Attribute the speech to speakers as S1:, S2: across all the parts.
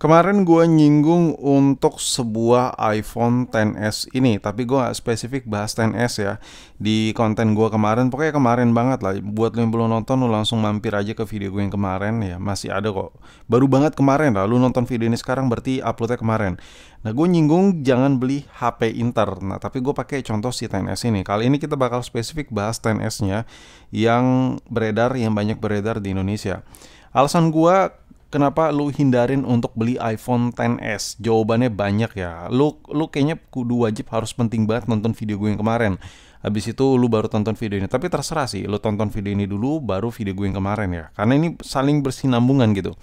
S1: Kemarin gue nyinggung untuk sebuah iPhone XS ini, tapi gue gak spesifik bahas XS ya di konten gue kemarin. Pokoknya kemarin banget lah. Buat lo yang belum nonton, lo langsung mampir aja ke video gue yang kemarin ya. Masih ada kok. Baru banget kemarin lah. Lo nonton video ini sekarang berarti uploadnya kemarin. Nah, gue nyinggung jangan beli HP Inter. Nah, tapi gue pakai contoh si XS ini. Kali ini kita bakal spesifik bahas XS-nya yang beredar, yang banyak beredar di Indonesia. Alasan gue kenapa lu hindarin untuk beli iPhone XS? Jawabannya banyak ya. Lu kayaknya kudu wajib harus penting banget nonton video gue yang kemarin. Habis itu lu baru tonton video ini. Tapi terserah sih, lu tonton video ini dulu baru video gue yang kemarin ya. Karena ini saling bersinambungan gitu.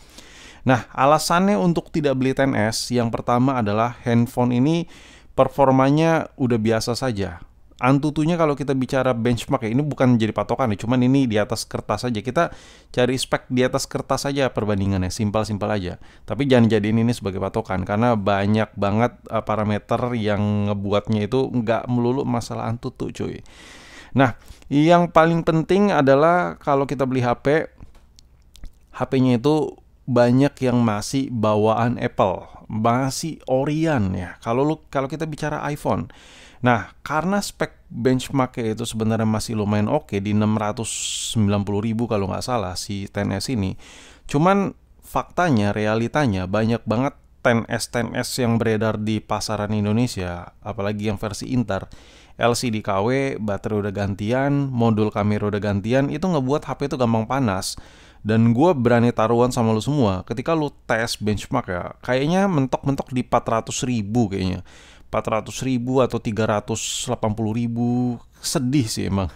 S1: Nah, alasannya untuk tidak beli XS yang pertama adalah handphone ini performanya udah biasa saja. Antutunya kalau kita bicara benchmark ya, ini bukan jadi patokan ya, cuman ini di atas kertas aja. Kita cari spek di atas kertas aja perbandingannya, simpel-simpel aja. Tapi jangan jadiin ini sebagai patokan karena banyak banget parameter yang ngebuatnya itu nggak melulu masalah antutu cuy. Nah, yang paling penting adalah kalau kita beli HP, HP-nya itu banyak yang masih bawaan Apple, masih Orion ya. Kalau kita bicara iPhone, nah, karena spek benchmarknya itu sebenarnya masih lumayan oke di 690.000 kalau nggak salah si XS ini. Cuman faktanya, realitanya banyak banget XS yang beredar di pasaran Indonesia, apalagi yang versi Inter. LCD KW, baterai udah gantian, modul kamera udah gantian, itu ngebuat HP itu gampang panas. Dan gue berani taruhan sama lu semua, ketika lu tes benchmark ya, kayaknya mentok-mentok di 400.000 kayaknya. 400.000 atau 380.000, sedih sih emang.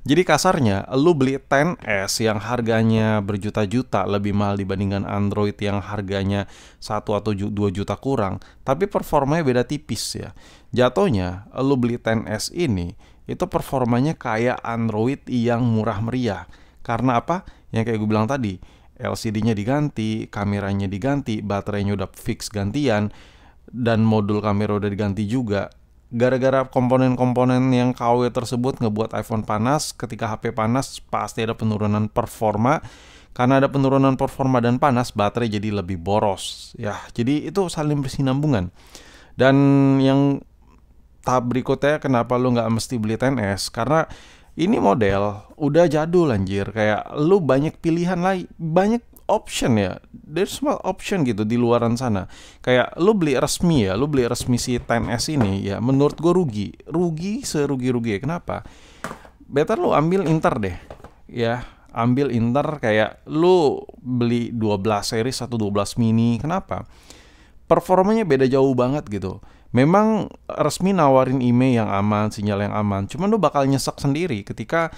S1: Jadi kasarnya lu beli XS yang harganya berjuta-juta lebih mahal dibandingkan Android yang harganya 1 atau 2 juta kurang, tapi performanya beda tipis ya. Jatuhnya lu beli XS ini itu performanya kayak Android yang murah meriah. Karena apa? Yang kayak gue bilang tadi, LCD-nya diganti, kameranya diganti, baterainya udah fix gantian, dan modul kamera udah diganti juga. Gara-gara komponen-komponen yang KW tersebut ngebuat iPhone panas. Ketika HP panas pasti ada penurunan performa. Karena ada penurunan performa dan panas, baterai jadi lebih boros ya. Jadi itu saling bersinambungan. Dan yang tahap berikutnya, kenapa lu nggak mesti beli XS? Karena ini model udah jadul anjir. Kayak lu banyak pilihan lagi, banyak option ya. There's small option gitu di luaran sana. Kayak lu beli resmi ya, lu beli resmi si XS ini ya, menurut gue rugi serugi-rugi ya. Kenapa? Better lu ambil Inter deh ya. Ambil Inter, kayak lu beli 12 series atau 12 mini. Kenapa? Performanya beda jauh banget gitu. Memang resmi nawarin IMEI yang aman, sinyal yang aman. Cuman lu bakal nyesek sendiri ketika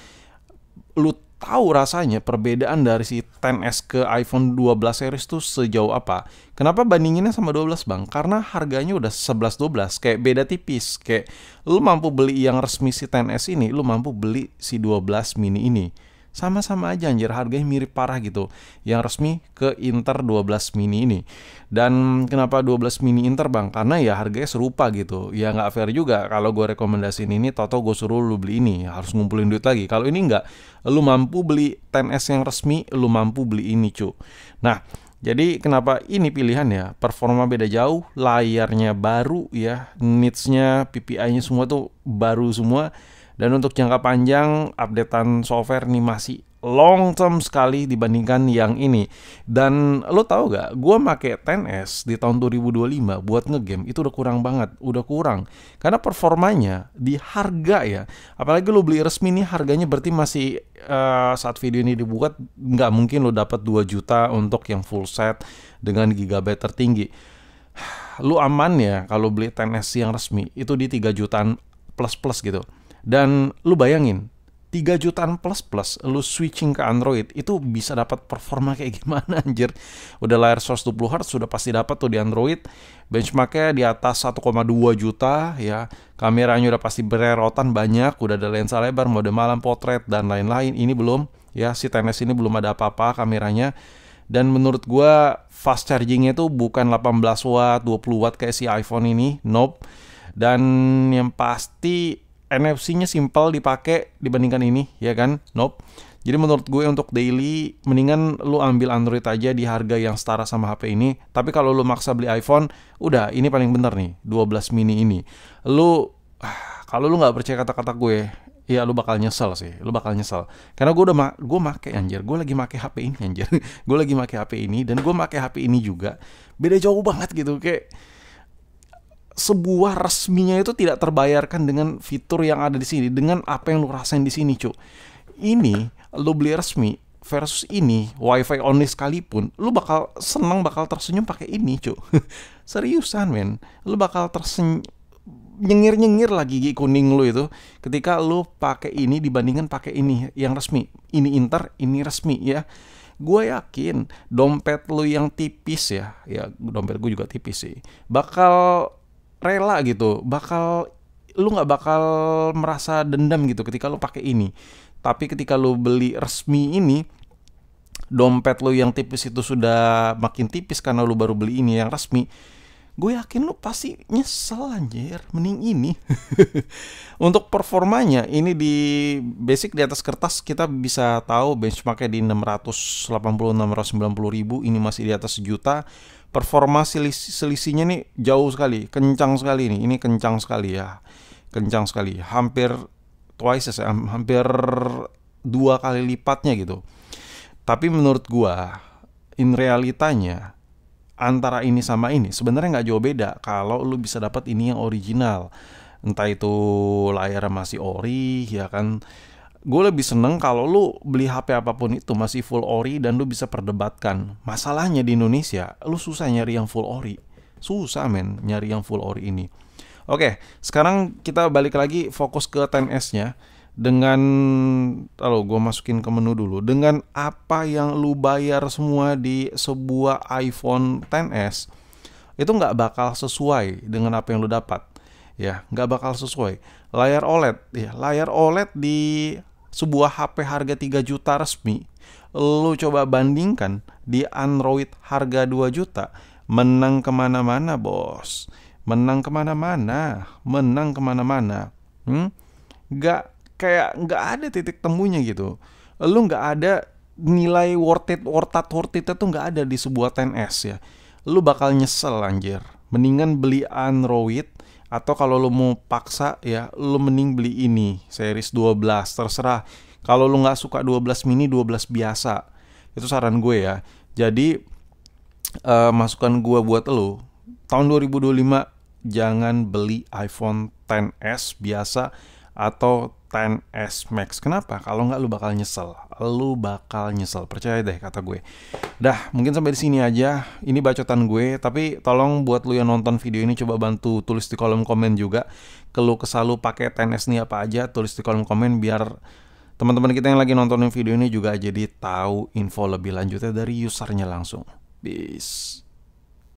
S1: lu tahu rasanya perbedaan dari si XS ke iPhone 12 series tuh sejauh apa. Kenapa bandinginnya sama 12 bang? Karena harganya udah 11-12, kayak beda tipis. Kayak lu mampu beli yang resmi si XS ini, lu mampu beli si 12 mini ini. Sama-sama aja anjir, harganya mirip parah gitu. Yang resmi ke Inter 12 mini ini. Dan kenapa 12 mini Inter bang? Karena ya harganya serupa gitu. Ya nggak fair juga kalau gue rekomendasiin ini, toto gue suruh lu beli ini, harus ngumpulin duit lagi. Kalau ini nggak, lu mampu beli XS yang resmi, lu mampu beli ini cu. Nah, jadi kenapa ini pilihan ya? Performa beda jauh, layarnya baru ya, nitsnya, PPI-nya semua tuh baru semua. Dan untuk jangka panjang, updatean software nih masih long term sekali dibandingkan yang ini. Dan lo tau gak, gue make XS di tahun 2025 buat ngegame itu udah kurang banget, udah kurang. Karena performanya di harga ya, apalagi lo beli resmi nih harganya berarti masih saat video ini dibuat nggak mungkin lo dapat 2 juta untuk yang full set dengan gigabyte tertinggi. Lo aman ya kalau beli XS yang resmi itu di 3 jutaan plus gitu. Dan lu bayangin 3 jutaan plus lu switching ke Android itu bisa dapat performa kayak gimana anjir. Udah layar 120Hz sudah pasti dapat tuh di Android. Benchmarknya di atas 1,2 juta ya. Kameranya udah pasti bererotan banyak, udah ada lensa lebar, mode malam, potret dan lain-lain. Ini belum ya, si XS ini belum ada apa-apa kameranya. Dan menurut gua fast chargingnya tuh bukan 18 watt, 20 watt kayak si iPhone ini. Nope. Dan yang pasti NFC-nya simpel dipakai dibandingkan ini, ya kan? Nope. Jadi menurut gue untuk daily mendingan lu ambil Android aja di harga yang setara sama HP ini. Tapi kalau lu maksa beli iPhone, udah ini paling bener nih 12 mini ini. Lu kalau lu nggak percaya kata-kata gue, ya lu bakal nyesel sih, lu bakal nyesel. Karena gue gue make anjir, gue lagi make HP ini anjir. Gue lagi make HP ini dan gue make HP ini juga. Beda jauh banget gitu, kayak sebuah resminya itu tidak terbayarkan dengan fitur yang ada di sini, dengan apa yang lu rasain di sini, cu. Ini lu beli resmi versus ini WiFi only sekalipun, lu bakal seneng, bakal tersenyum pakai ini, cu. Seriusan, men. Lu bakal tersenyum nyengir-nyengir lagi gigi kuning lu itu ketika lu pakai ini dibandingkan pakai ini yang resmi. Ini inter, ini resmi ya. Gue yakin dompet lu yang tipis ya dompet gue juga tipis sih, bakal rela gitu, lu nggak bakal merasa dendam gitu ketika lu pakai ini. Tapi ketika lu beli resmi ini, dompet lu yang tipis itu sudah makin tipis karena lu baru beli ini yang resmi. Gue yakin lu pasti nyesel anjir, mending ini. Untuk performanya ini di basic di atas kertas kita bisa tahu benchmarknya di 680-690 ribu, ini masih di atas sejuta. Performa selisihnya nih jauh sekali, kencang sekali nih, ini kencang sekali ya, kencang sekali, hampir twice ya, hampir 2 kali lipatnya gitu. Tapi menurut gua, in realitanya antara ini sama ini sebenarnya nggak jauh beda kalau lu bisa dapat ini yang original, entah itu layar masih ori ya kan. Gue lebih seneng kalau lu beli HP apapun itu masih full ori dan lu bisa perdebatkan. Masalahnya di Indonesia lu susah nyari yang full ori, susah men nyari yang full ori ini. Oke, sekarang kita balik lagi fokus ke 10s nya. Dengan kalau gue masukin ke menu dulu, dengan apa yang lu bayar semua di sebuah iPhone 10s itu nggak bakal sesuai dengan apa yang lu dapat ya, nggak bakal sesuai. Layar OLED ya, layar OLED di sebuah HP harga 3 juta resmi, lu coba bandingkan di Android harga 2 juta, menang kemana-mana bos, menang kemana-mana, menang kemana-mana. Nggak, kayak nggak ada titik temunya gitu. Lu nggak ada nilai worth it itu nggak ada di sebuah 10s ya. Lu bakal nyesel anjir. Mendingan beli Android, atau kalau lu mau paksa ya lu mending beli ini series 12, terserah. Kalau lu nggak suka 12 mini, 12 biasa, itu saran gue ya. Jadi masukan gue buat lu, tahun 2025 jangan beli iPhone 10s biasa atau 10s Max. Kenapa? Kalau nggak lu bakal nyesel. Lu bakal nyesel, percaya deh kata gue. Dah, mungkin sampai di sini aja. Ini bacotan gue, tapi tolong buat lu yang nonton video ini coba bantu tulis di kolom komen juga keluh kesah lu pakai 10s nih apa aja, tulis di kolom komen biar teman-teman kita yang lagi nontonin video ini juga jadi tahu info lebih lanjutnya dari usernya langsung. Peace.